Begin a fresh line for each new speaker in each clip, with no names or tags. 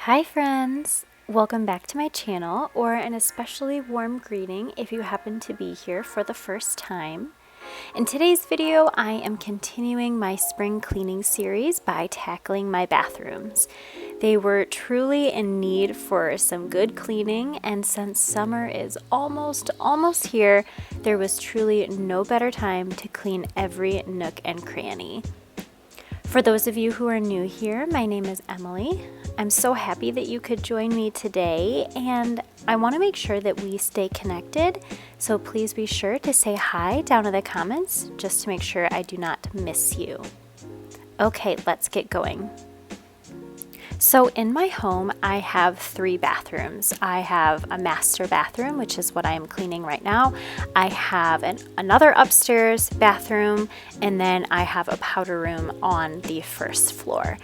Hi friends! Welcome back to my channel, or an especially warm greeting if you happen to be here for the first time. In today's video, I am continuing my spring cleaning series by tackling my bathrooms. They were truly in need for some good cleaning, and since summer is almost here, there was truly no better time to clean every nook and cranny. For those of you who are new here, my name is Emily. I'm so happy that you could join me today, and I want to make sure that we stay connected, so please be sure to say hi down in the comments just to make sure I do not miss you. Okay, let's get going. So in my home, I have 3 bathrooms. I have a master bathroom, which is what I am cleaning right now. I have another upstairs bathroom, and then I have a powder room on the first floor.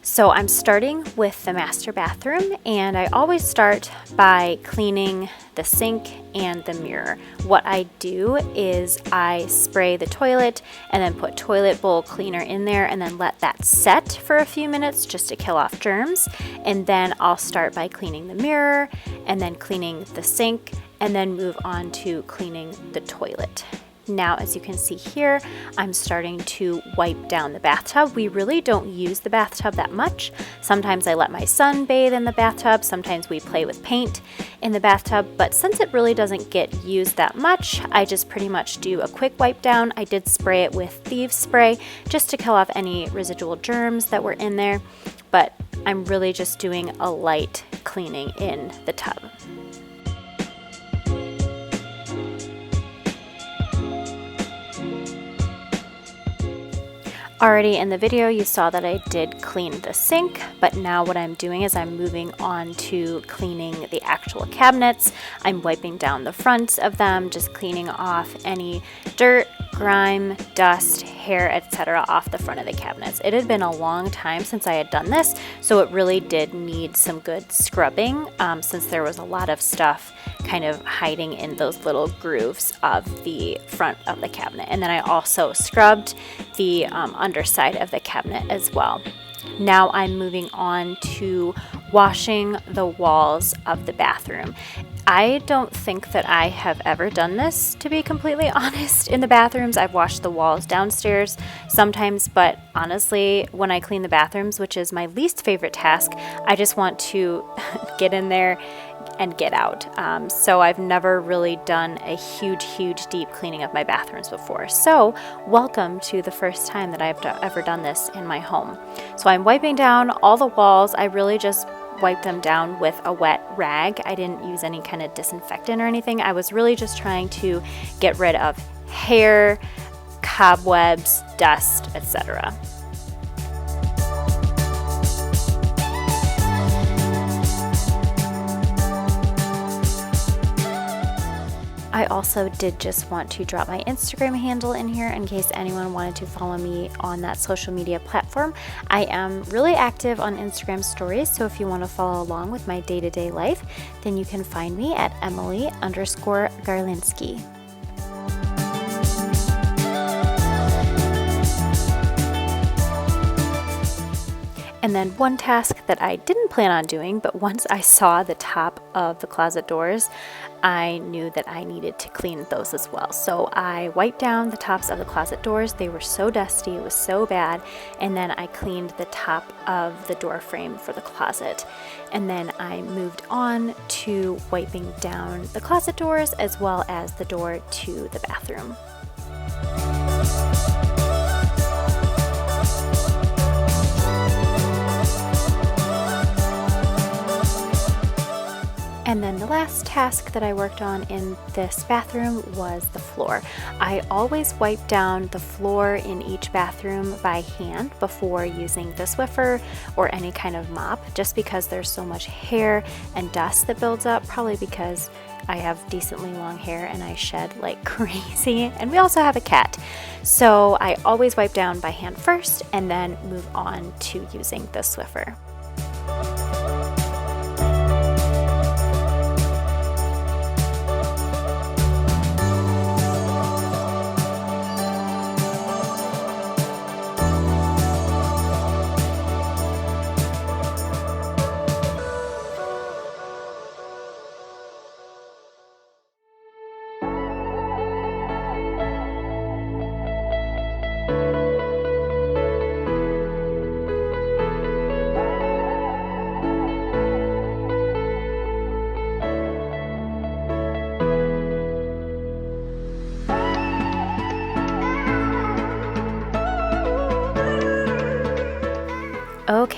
So I'm starting with the master bathroom, and I always start by cleaning the sink and the mirror. What I do is I spray the toilet and then put toilet bowl cleaner in there and then let that set for a few minutes just to kill off germs. And then I'll start by cleaning the mirror and then cleaning the sink and then move on to cleaning the toilet. Now, as you can see here, I'm starting to wipe down the bathtub. We really don't use the bathtub that much. Sometimes I let my son bathe in the bathtub. Sometimes we play with paint in the bathtub. But since it really doesn't get used that much, I just pretty much do a quick wipe down. I did spray it with thieves spray just to kill off any residual germs that were in there. But I'm really just doing a light cleaning in the tub. Already in the video, you saw that I did clean the sink, but now what I'm doing is I'm moving on to cleaning the actual cabinets. I'm wiping down the fronts of them, just cleaning off any dirt, grime, dust, hair, etc. off the front of the cabinets. It had been a long time since I had done this, so it really did need some good scrubbing since there was a lot of stuff kind of hiding in those little grooves of the front of the cabinet. And then I also scrubbed the underside of the cabinet as well. Now I'm moving on to washing the walls of the bathroom. I don't think that I have ever done this, to be completely honest, in the bathrooms. I've washed the walls downstairs sometimes, but honestly, when I clean the bathrooms, which is my least favorite task, I just want to get in there and get out. So I've never really done a huge deep cleaning of my bathrooms before. So welcome to the first time that I've ever done this in my home. So I'm wiping down all the walls. I really just wipe them down with a wet rag. I didn't use any kind of disinfectant or anything. I was really just trying to get rid of hair, cobwebs, dust, etc. I also did just want to drop my Instagram handle in here in case anyone wanted to follow me on that social media platform. I am really active on Instagram stories, so if you want to follow along with my day-to-day life, then you can find me at Emily_Garlinski. And then one task that I didn't plan on doing, but once I saw the top of the closet doors, I knew that I needed to clean those as well. So I wiped down the tops of the closet doors. They were so dusty, it was so bad. And then I cleaned the top of the door frame for the closet. And then I moved on to wiping down the closet doors as well as the door to the bathroom. And then the last task that I worked on in this bathroom was the floor. I always wipe down the floor in each bathroom by hand before using the Swiffer or any kind of mop, just because there's so much hair and dust that builds up, probably because I have decently long hair and I shed like crazy, and we also have a cat. So I always wipe down by hand first and then move on to using the Swiffer.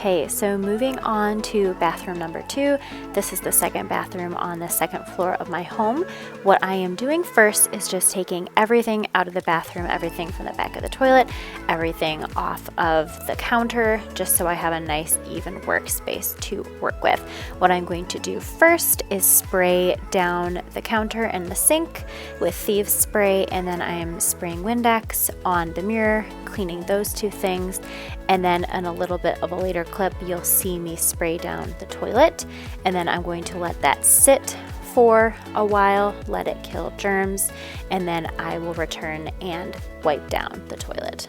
Okay, so moving on to bathroom number 2. This is the second bathroom on the second floor of my home. What I am doing first is just taking everything out of the bathroom, everything from the back of the toilet, everything off of the counter, just so I have a nice even workspace to work with. What I'm going to do first is spray down the counter and the sink with thieves spray, and then I am spraying Windex on the mirror, cleaning those two things, and then in a little bit of a later clip you'll see me spray down the toilet, and then I'm going to let that sit for a while, let it kill germs, and then I will return and wipe down the toilet.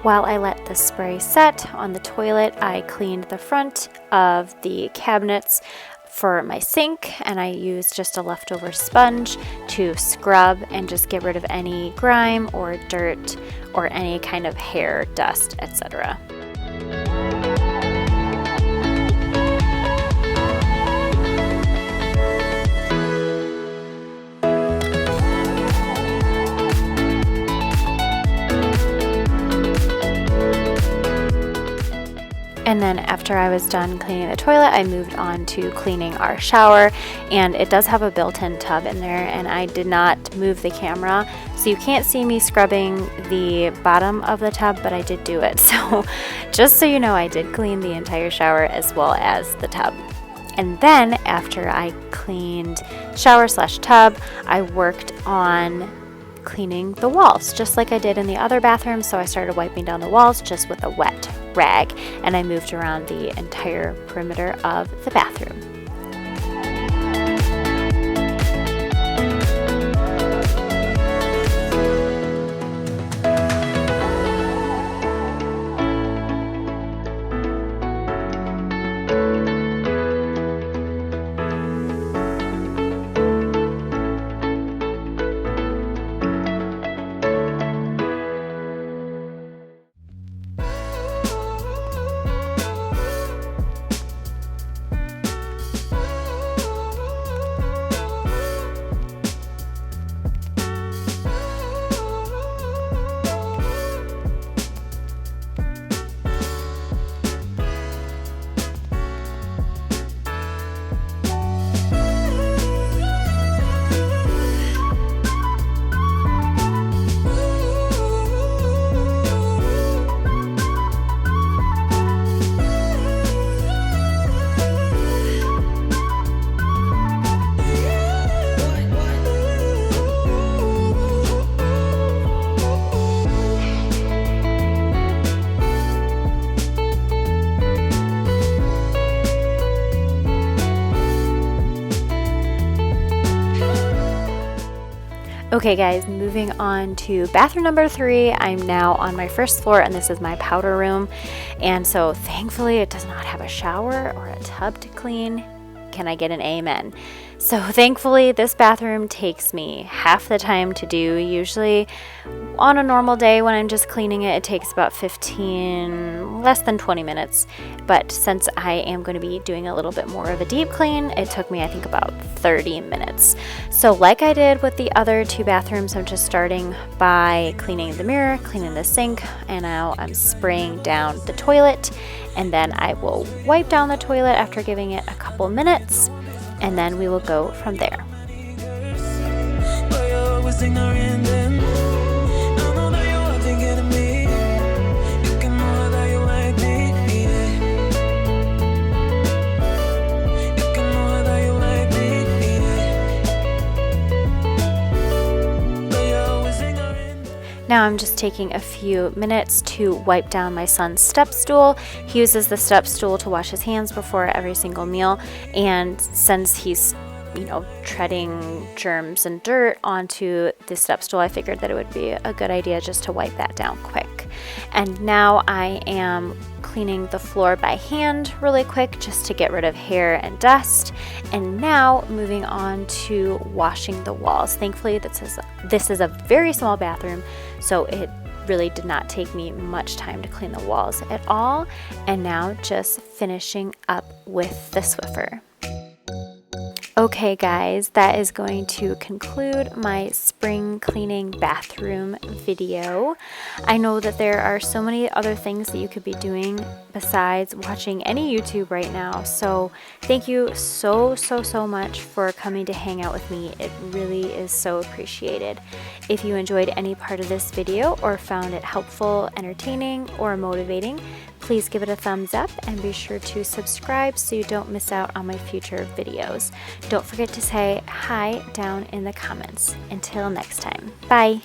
While I let the spray set on the toilet, I cleaned the front of the cabinets for my sink, and I used just a leftover sponge to scrub and just get rid of any grime or dirt or any kind of hair, dust, etc. And then after I was done cleaning the toilet, I moved on to cleaning our shower, and it does have a built-in tub in there, and I did not move the camera, so you can't see me scrubbing the bottom of the tub, but I did do it. So just so you know, I did clean the entire shower as well as the tub. And then after I cleaned shower/tub, I worked on cleaning the walls just like I did in the other bathroom. So I started wiping down the walls just with a wet rag, and I moved around the entire perimeter of the bathroom. Okay guys, moving on to bathroom number 3. I'm now on my first floor, and this is my powder room. And so thankfully it does not have a shower or a tub to clean. Can I get an amen? So thankfully this bathroom takes me half the time to do. Usually on a normal day when I'm just cleaning it, it takes about less than 20 minutes. But since I am going to be doing a little bit more of a deep clean, it took me I think about 30 minutes. So like I did with the other 2 bathrooms, I'm just starting by cleaning the mirror, cleaning the sink, and now I'm spraying down the toilet, and then I will wipe down the toilet after giving it a couple minutes, and then we will go from there. Now I'm just taking a few minutes to wipe down my son's step stool. He uses the step stool to wash his hands before every single meal, and since he's treading germs and dirt onto the step stool, I figured that it would be a good idea just to wipe that down quick. And now I am cleaning the floor by hand really quick just to get rid of hair and dust. And now moving on to washing the walls. Thankfully, this is a very small bathroom, so it really did not take me much time to clean the walls at all. And now just finishing up with the Swiffer. Okay guys, that is going to conclude my spring cleaning bathroom video. I know that there are so many other things that you could be doing besides watching any YouTube right now, so thank you so much for coming to hang out with me. It really is so appreciated. If you enjoyed any part of this video or found it helpful, entertaining, or motivating, please give it a thumbs up and be sure to subscribe so you don't miss out on my future videos. Don't forget to say hi down in the comments. Until next time, bye!